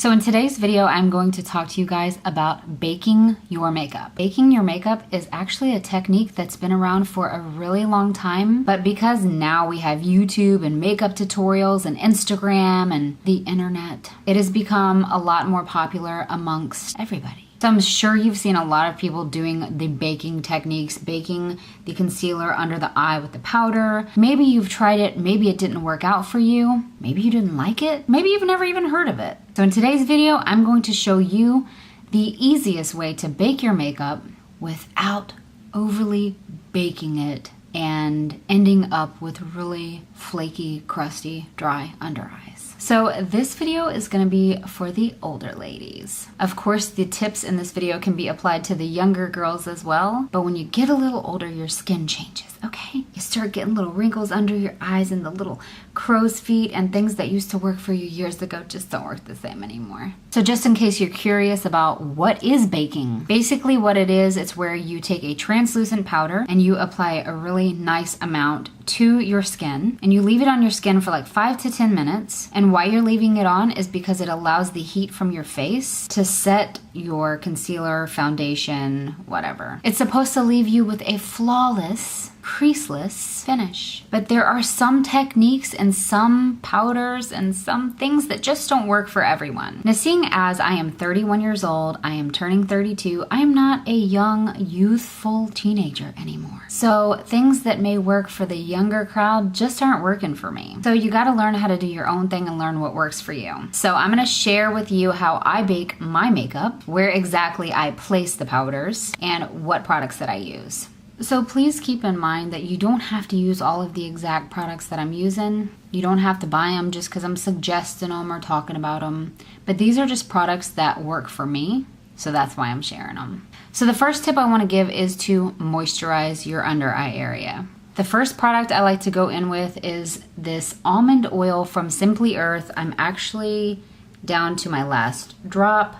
So in today's video, I'm going to talk to you guys about baking your makeup. Baking your makeup is actually a technique that's been around for a really long time, but because now we have YouTube and makeup tutorials and Instagram and the internet, it has become a lot more popular amongst everybody. So I'm sure you've seen a lot of people doing the baking techniques, baking the concealer under the eye with the powder. Maybe you've tried it, maybe it didn't work out for you, maybe you didn't like it, maybe you've never even heard of it. So in today's video, I'm going to show you the easiest way to bake your makeup without overly baking it and ending up with really flaky, crusty, dry under eyes. So this video is going to be for the older ladies. Of course, the tips in this video can be applied to the younger girls as well, but when you get a little older, your skin changes, okay? You start getting little wrinkles under your eyes and the little crow's feet, and things that used to work for you years ago just don't work the same anymore. So just in case you're curious about what is baking, basically what it is, it's where you take a translucent powder and you apply a really nice amount to your skin, and you leave it on your skin for like 5 to 10 minutes. And why you're leaving it on is because it allows the heat from your face to set your concealer, foundation, whatever. It's supposed to leave you with a flawless, creaseless finish. But there are some techniques and some powders and some things that just don't work for everyone. Now, seeing as I am 31 years old, I am turning 32, I am not a young, youthful teenager anymore. So things that may work for the younger crowd just aren't working for me. So you gotta learn how to do your own thing and learn what works for you. So I'm gonna share with you how I bake my makeup, where exactly I place the powders, and what products that I use. So please keep in mind that you don't have to use all of the exact products that I'm using. You don't have to buy them just because I'm suggesting them or talking about them. But these are just products that work for me, so that's why I'm sharing them. So the first tip I want to give is to moisturize your under eye area. The first product I like to go in with is this almond oil from Simply Earth. I'm actually down to my last drop.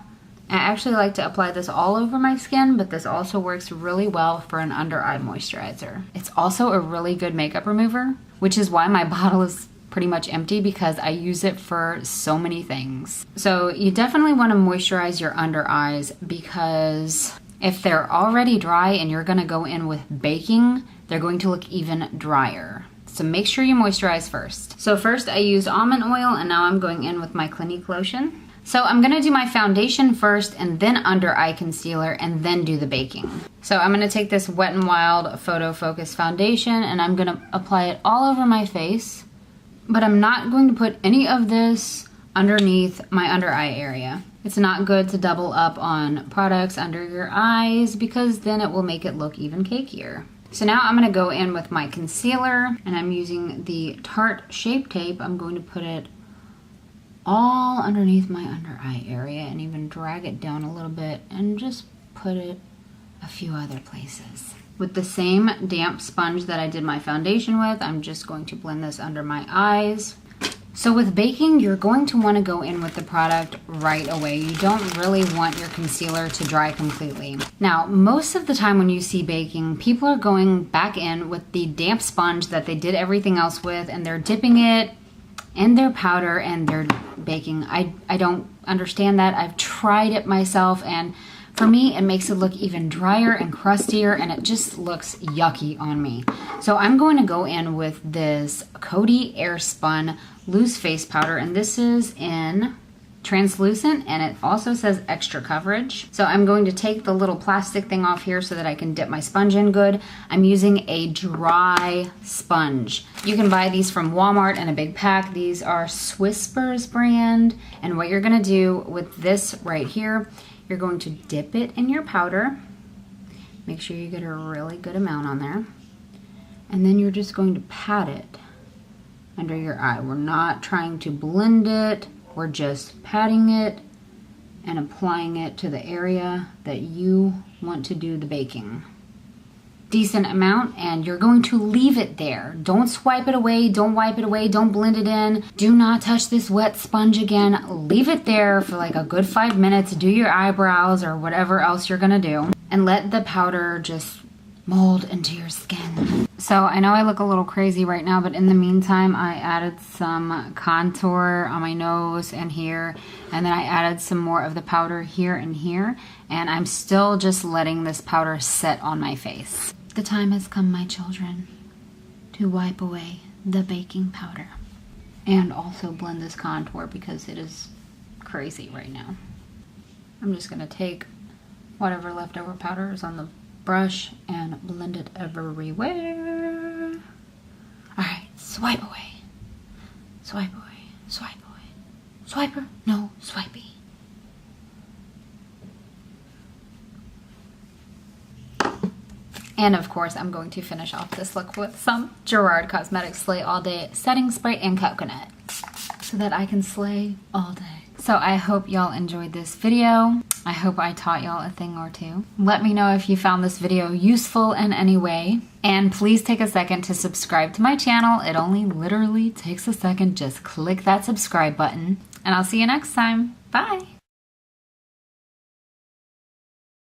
I actually like to apply this all over my skin, but this also works really well for an under eye moisturizer. It's also a really good makeup remover, which is why my bottle is pretty much empty, because I use it for so many things. So you definitely want to moisturize your under eyes, because if they're already dry and you're going to go in with baking, they're going to look even drier. So make sure you moisturize first. So first I used almond oil, and now I'm going in with my Clinique lotion. So I'm gonna do my foundation first, and then under eye concealer, and then do the baking. So I'm gonna take this Wet n Wild Photo Focus foundation, and I'm gonna apply it all over my face, but I'm not going to put any of this underneath my under eye area. It's not good to double up on products under your eyes, because then it will make it look even cakier. So now I'm gonna go in with my concealer, and I'm using the Tarte Shape Tape. I'm going to put it all underneath my under eye area and even drag it down a little bit and just put it a few other places. With the same damp sponge that I did my foundation with, I'm just going to blend this under my eyes. So with baking, you're going to want to go in with the product right away. You don't really want your concealer to dry completely. Now, most of the time when you see baking, people are going back in with the damp sponge that they did everything else with, and they're dipping it in their powder and they're baking. I don't understand that. I've tried it myself, and for me, it makes it look even drier and crustier, and it just looks yucky on me. So I'm going to go in with this Coty Airspun Loose Face Powder, and this is in translucent, and it also says extra coverage. So I'm going to take the little plastic thing off here so that I can dip my sponge in good. I'm using a dry sponge. You can buy these from Walmart in a big pack. These are Whispers brand, and what you're gonna do with this right here, you're going to dip it in your powder. Make sure you get a really good amount on there, and then you're just going to pat it under your eye. We're not trying to blend it. We're just patting it and applying it to the area that you want to do the baking. Decent amount, and you're going to leave it there. Don't swipe it away, don't wipe it away, don't blend it in. Do not touch this wet sponge again. Leave it there for like a good 5 minutes. Do your eyebrows or whatever else you're gonna do, and let the powder just mold into your skin. So I know I look a little crazy right now, but in the meantime, I added some contour on my nose and here, and then I added some more of the powder here and here, and I'm still just letting this powder set on my face. The time has come, my children, to wipe away the baking powder and also blend this contour because it is crazy right now. I'm just gonna take whatever leftover powder is on the brush and blend it everywhere. All right, swipe away. Swipe away, swipe away. Swiper, no, swipey. And of course, I'm going to finish off this look with some Gerard Cosmetics Slay All Day Setting Spray and Coconut so that I can slay all day. So I hope y'all enjoyed this video. I hope I taught y'all a thing or two. Let me know if you found this video useful in any way. And please take a second to subscribe to my channel. It only literally takes a second. Just click that subscribe button. And I'll see you next time. Bye.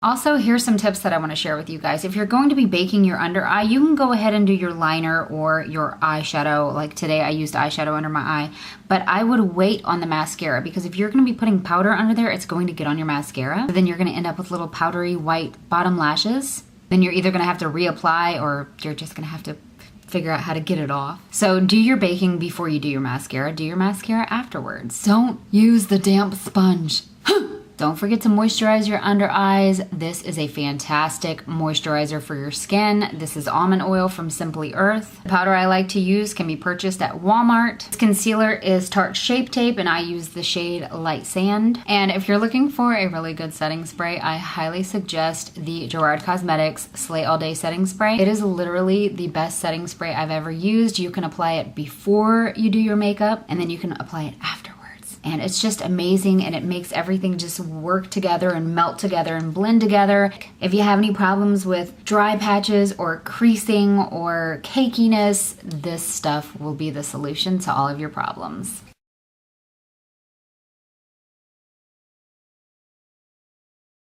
Also, here's some tips that I want to share with you guys. If you're going to be baking your under eye, you can go ahead and do your liner or your eyeshadow. Like today, I used eyeshadow under my eye, but I would wait on the mascara because if you're going to be putting powder under there, it's going to get on your mascara. So then you're going to end up with little powdery white bottom lashes. Then you're either going to have to reapply or you're just going to have to figure out how to get it off. So do your baking before you do your mascara. Do your mascara afterwards. Don't use the damp sponge. Don't forget to moisturize your under eyes. This is a fantastic moisturizer for your skin. This is almond oil from Simply Earth. The powder I like to use can be purchased at Walmart. This concealer is Tarte Shape Tape and I use the shade Light Sand. And if you're looking for a really good setting spray, I highly suggest the Gerard Cosmetics Slay All Day Setting Spray. It is literally the best setting spray I've ever used. You can apply it before you do your makeup and then you can apply it afterwards. And it's just amazing and it makes everything just work together and melt together and blend together. If you have any problems with dry patches or creasing or cakiness, this stuff will be the solution to all of your problems.